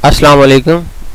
अस्सलाम वालेकुम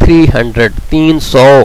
300،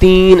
3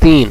3: